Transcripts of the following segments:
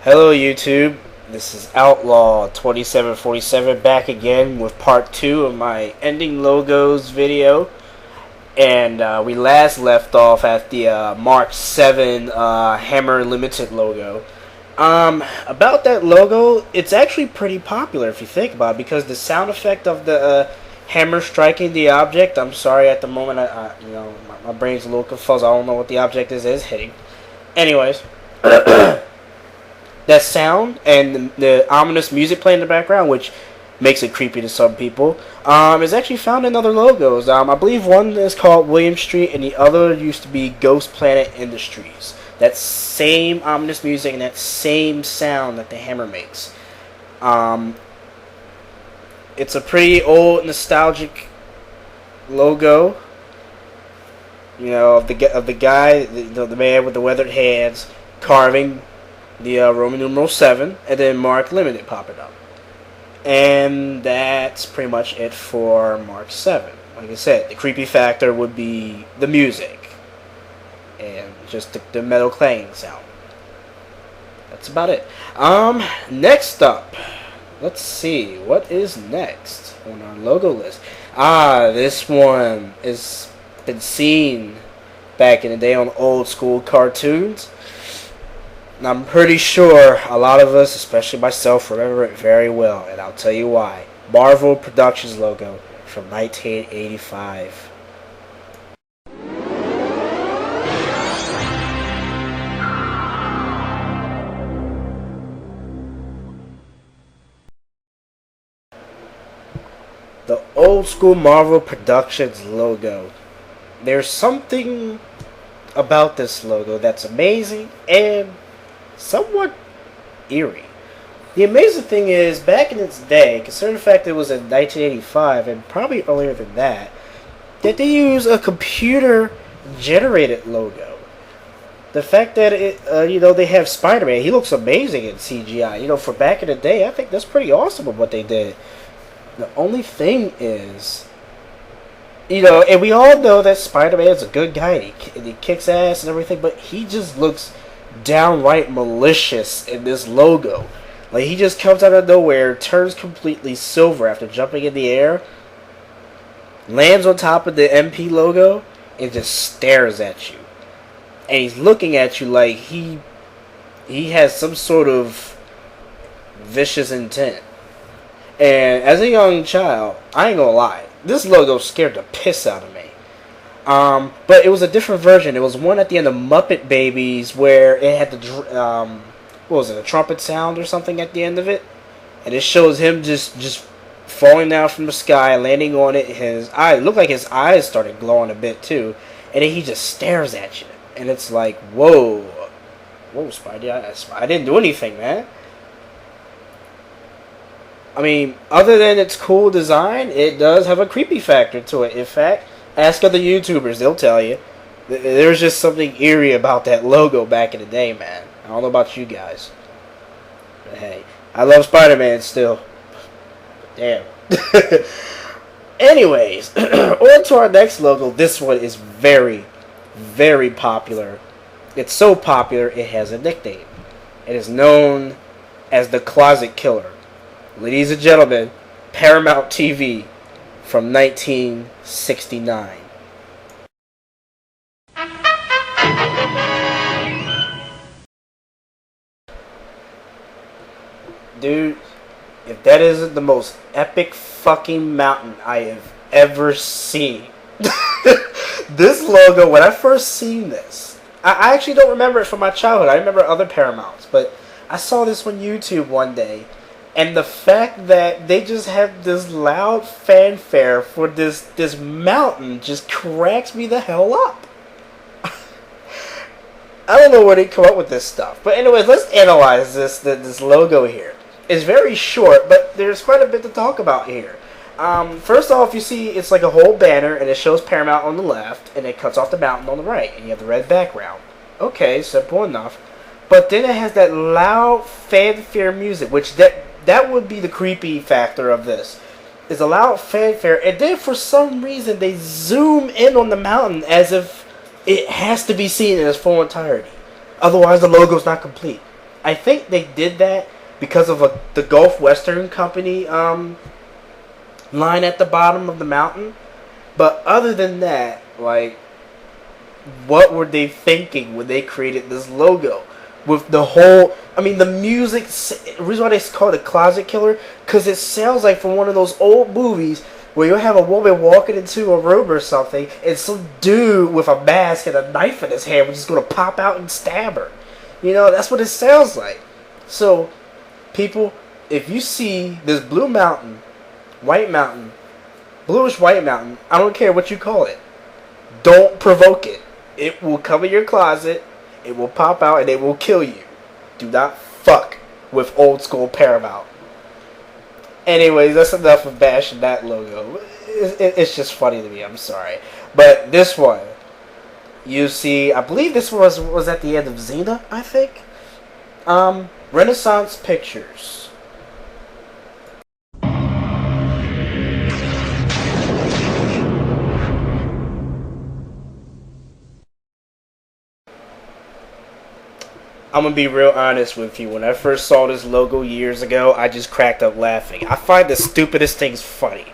Hello YouTube, this is Outlaw2747 back again with part 2 of my ending logos video. And we last left off at the Mark 7 Hammer Limited logo. About that logo, it's actually pretty popular if you think about it, because the sound effect of the hammer striking the object, I'm sorry at the moment, my brain's a little confused, I don't know what the object is hitting. Anyways. That sound and the ominous music playing in the background, which makes it creepy to some people, is actually found in other logos. I believe one is called William Street and the other used to be Ghost Planet Industries. That same ominous music and that same sound that the hammer makes. It's a pretty old, nostalgic logo. You know, of the guy, the man with the weathered hands carving the Roman numeral 7, and then Mark Limited popping up. And that's pretty much it for Mark 7. Like I said, the creepy factor would be the music. And just the metal clanging sound. That's about it. Next up, let's see, what is next on our logo list? This one has been seen back in the day on old school cartoons. And I'm pretty sure a lot of us, especially myself, remember it very well, and I'll tell you why. Marvel Productions logo from 1985. The old school Marvel Productions logo. There's something about this logo that's amazing and somewhat eerie. The amazing thing is, back in its day, considering the fact that it was in 1985 and probably earlier than that they use a computer-generated logo. The fact that they have Spider-Man, he looks amazing in CGI. For back in the day, I think that's pretty awesome of what they did. The only thing is, and we all know that Spider-Man's a good guy and he kicks ass and everything, but he just looks downright malicious in this logo. Like, he just comes out of nowhere, turns completely silver after jumping in the air, lands on top of the MP logo, and just stares at you. And he's looking at you like he has some sort of vicious intent. And as a young child, I ain't gonna lie, this logo scared the piss out of me. But it was a different version. It was one at the end of Muppet Babies where it had the what was it, a trumpet sound or something at the end of it, and it shows him just falling down from the sky, landing on it. It looked like his eyes started glowing a bit too, and then he just stares at you, and it's like, whoa, Spidey, I didn't do anything, man. I mean, other than its cool design, it does have a creepy factor to it. In fact, ask other YouTubers, they'll tell you. There's just something eerie about that logo back in the day, man. I don't know about you guys. But hey, I love Spider-Man still. Damn. Anyways, on to our next logo. This one is very, very popular. It's so popular, it has a nickname. It is known as the Closet Killer. Ladies and gentlemen, Paramount TV from 1969. Dude, if that isn't the most epic fucking mountain I have ever seen. This logo, when I first seen this, I actually don't remember it from my childhood. I remember other Paramounts, but I saw this on YouTube one day. And the fact that they just have this loud fanfare for this mountain just cracks me the hell up. I don't know where they come up with this stuff. But anyways, let's analyze this logo here. It's very short, but there's quite a bit to talk about here. First off, you see it's like a whole banner, and it shows Paramount on the left, and it cuts off the mountain on the right, and you have the red background. Okay, simple enough. But then it has that loud fanfare music, which that would be the creepy factor of this. Is a loud fanfare, and then for some reason they zoom in on the mountain as if it has to be seen in its full entirety. Otherwise the logo's not complete. I think they did that because of the Gulf Western Company line at the bottom of the mountain. But other than that, like, what were they thinking when they created this logo? With the whole, I mean, the music, the reason why they call it a closet killer, because it sounds like from one of those old movies where you have a woman walking into a room or something, and some dude with a mask and a knife in his hand was just going to pop out and stab her. You know, that's what it sounds like. So, people, if you see this blue mountain, white mountain, bluish white mountain, I don't care what you call it, don't provoke it. It will come in your closet, it will pop out, and it will kill you. Do not fuck with old school Paramount. Anyways, that's enough of bashing that logo. It's just funny to me, I'm sorry. But this one, you see, I believe this was at the end of Xena, I think. Renaissance Pictures. I'm gonna be real honest with you. When I first saw this logo years ago, I just cracked up laughing. I find the stupidest things funny.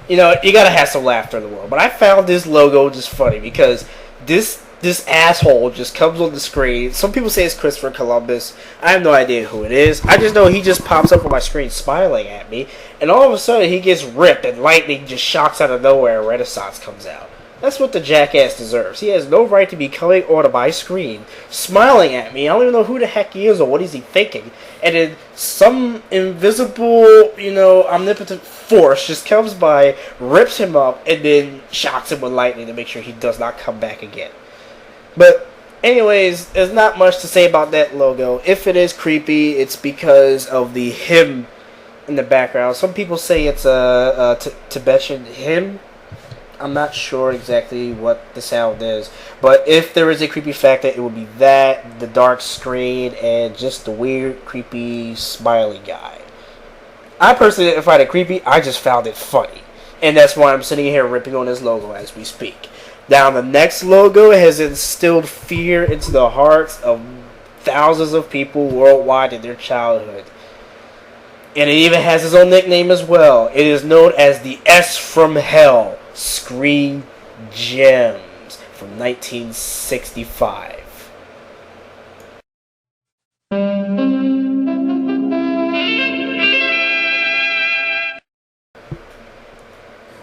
You know, you gotta have some laughter in the world. But I found this logo just funny because this asshole just comes on the screen. Some people say it's Christopher Columbus. I have no idea who it is. I just know he just pops up on my screen smiling at me, and all of a sudden he gets ripped and lightning just shocks out of nowhere and Renaissance comes out. That's what the jackass deserves. He has no right to be coming onto my screen, smiling at me. I don't even know who the heck he is or what is he thinking. And then some invisible, omnipotent force just comes by, rips him up, and then shocks him with lightning to make sure he does not come back again. But anyways, there's not much to say about that logo. If it is creepy, it's because of the hymn in the background. Some people say it's a Tibetan hymn. I'm not sure exactly what the sound is, but if there is a creepy factor, it would be that, the dark screen, and just the weird, creepy, smiley guy. I personally didn't find it creepy, I just found it funny. And that's why I'm sitting here ripping on this logo as we speak. Now, the next logo has instilled fear into the hearts of thousands of people worldwide in their childhood. And it even has its own nickname as well. It is known as the S from Hell. Screen Gems from 1965.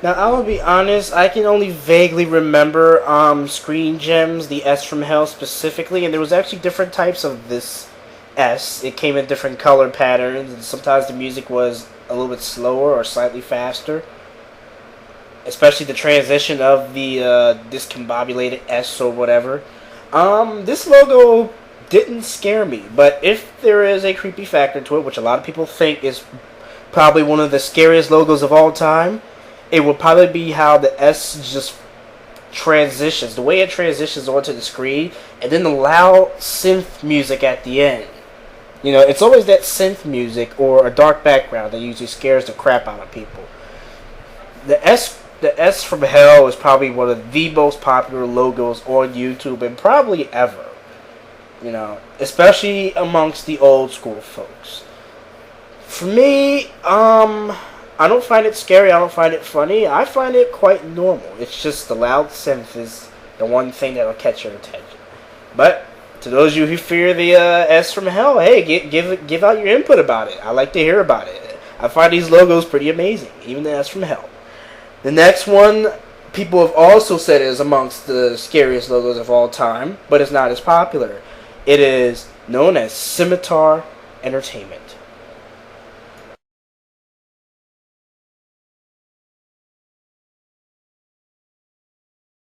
Now, I will be honest, I can only vaguely remember Screen Gems, the S from Hell specifically, and there was actually different types of this S. It came in different color patterns, and sometimes the music was a little bit slower or slightly faster. Especially the transition of the discombobulated S or whatever. This logo didn't scare me, but if there is a creepy factor to it, which a lot of people think is probably one of the scariest logos of all time, it would probably be how the S just transitions, the way it transitions onto the screen, and then the loud synth music at the end. You know, it's always that synth music or a dark background that usually scares the crap out of people. The S from Hell is probably one of the most popular logos on YouTube and probably ever. You know, especially amongst the old school folks. For me, I don't find it scary, I don't find it funny, I find it quite normal. It's just the loud synth is the one thing that'll catch your attention. But to those of you who fear the S from Hell, hey, give out your input about it. I like to hear about it. I find these logos pretty amazing, even the S from Hell. The next one, people have also said is amongst the scariest logos of all time, but it's not as popular. It is known as Scimitar Entertainment.